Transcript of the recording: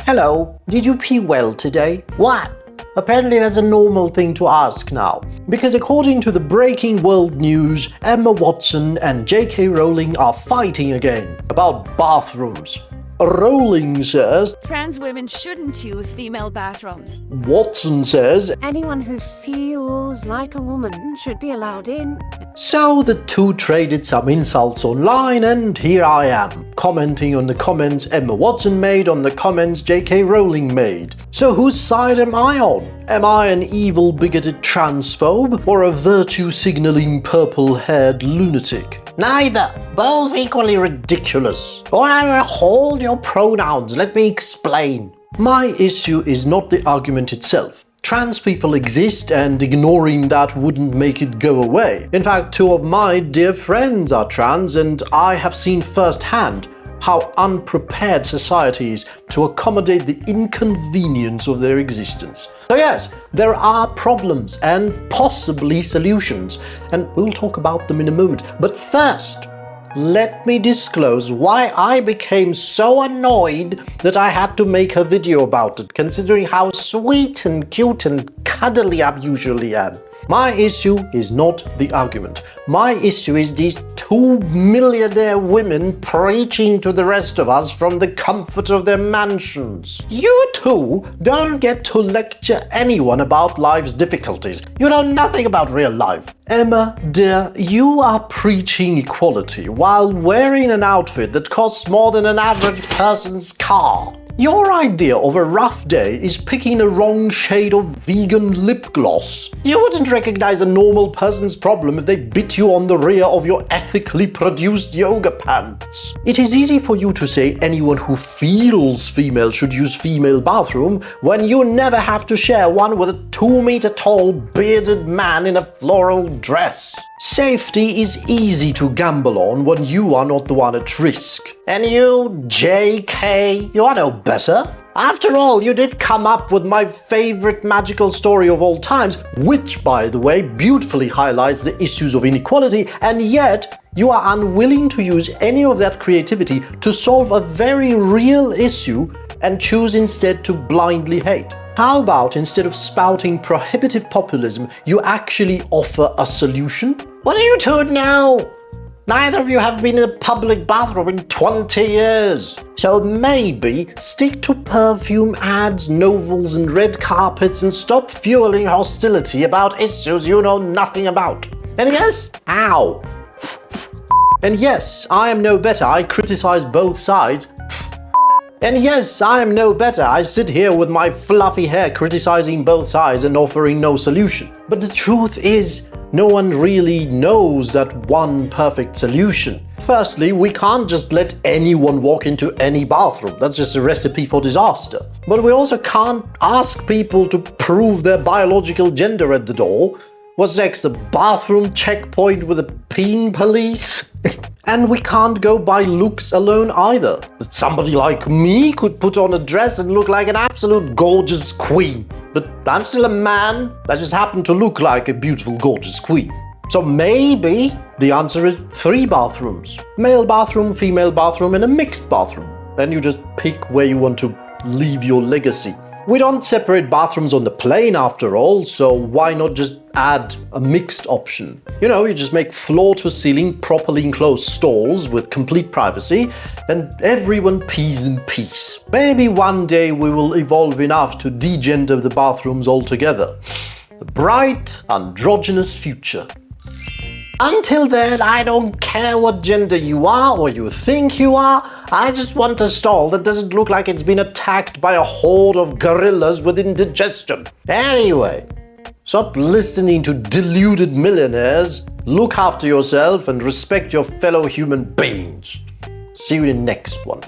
Hello, did you pee well today? What? Apparently that's a normal thing to ask now. Because according to the breaking world news, Emma Watson and J.K. Rowling are fighting again about bathrooms. Rowling says trans women shouldn't use female bathrooms. Watson says anyone who feels like a woman should be allowed in. So the two traded some insults online, and here I am, commenting on the comments Emma Watson made on the comments J.K. Rowling made. So whose side am I on? Am I an evil, bigoted transphobe, or a virtue-signaling purple-haired lunatic? Neither. Both equally ridiculous. Or hold your pronouns, let me explain. My issue is not the argument itself. Trans people exist, and ignoring that wouldn't make it go away. In fact, two of my dear friends are trans, and I have seen firsthand how unprepared society is to accommodate the inconvenience of their existence. So yes, there are problems and possibly solutions, and we'll talk about them in a moment. But first, let me disclose why I became so annoyed that I had to make a video about it, considering how sweet and cute and cuddly I usually am. My issue is not the argument. My issue is these two millionaire women preaching to the rest of us from the comfort of their mansions. You two don't get to lecture anyone about life's difficulties. You know nothing about real life. Emma, dear, you are preaching equality while wearing an outfit that costs more than an average person's car. Your idea of a rough day is picking a wrong shade of vegan lip gloss. You wouldn't recognize a normal person's problem if they bit you on the rear of your ethically produced yoga pants. It is easy for you to say anyone who feels female should use female bathroom when you never have to share one with a 2-meter tall bearded man in a floral dress. Safety is easy to gamble on when you are not the one at risk. And you, J.K., you are no better. After all, you did come up with my favorite magical story of all times, which, by the way, beautifully highlights the issues of inequality, and yet you are unwilling to use any of that creativity to solve a very real issue and choose instead to blindly hate. How about instead of spouting prohibitive populism, you actually offer a solution? What are you two now? Neither of you have been in a public bathroom in 20 years. So maybe stick to perfume ads, novels, and red carpets and stop fueling hostility about issues you know nothing about. And yes, ow. And yes, I am no better. I criticize both sides. And yes, I am no better. I sit here with my fluffy hair criticizing both sides and offering no solution. But the truth is, no one really knows that one perfect solution. Firstly, we can't just let anyone walk into any bathroom. That's just a recipe for disaster. But we also can't ask people to prove their biological gender at the door. What's next, a bathroom checkpoint with a peen police? And we can't go by looks alone either. Somebody like me could put on a dress and look like an absolute gorgeous queen. But I'm still a man that just happened to look like a beautiful, gorgeous queen. So maybe the answer is 3 bathrooms. Male bathroom, female bathroom, and a mixed bathroom. Then you just pick where you want to leave your legacy. We don't separate bathrooms on the plane after all, so why not just add a mixed option? You know, you just make floor-to-ceiling properly enclosed stalls with complete privacy, and everyone pees in peace. Maybe one day we will evolve enough to degender the bathrooms altogether. The bright, androgynous future. Until then, I don't care what gender you are or you think you are. I just want a stall that doesn't look like it's been attacked by a horde of gorillas with indigestion. Anyway, stop listening to deluded millionaires, look after yourself, and respect your fellow human beings. See you in the next one.